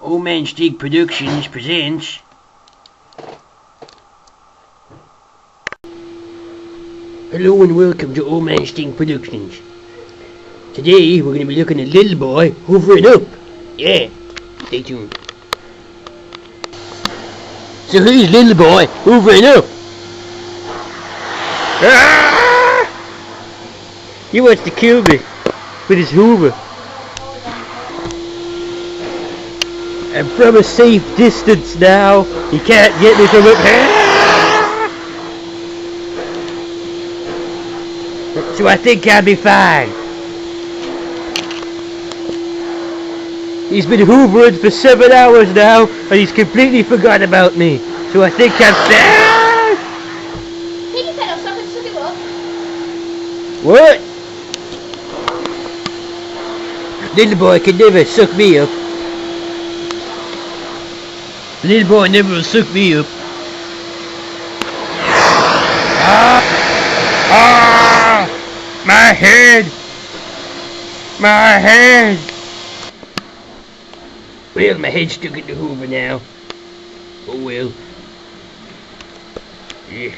OldManStink Productions presents Hello and welcome to OldManStink Productions. Today we're going to be looking at little boy hoovering up. Yeah, stay tuned. So here's little boy hoovering up. Ah! He wants to kill me with his hoover. And from a safe distance now, he can't get me from up here. So I think I'll be fine. He's been hoovering for 7 hours now, and he's completely forgot about me. So I think I'm fine. Take your pedal, stop and suck it up. What? Little boy can never suck me up. Little boy never will suck me up. Ah! My head! My head! Well, my head's stuck in the hoover now. Oh well. Yeah.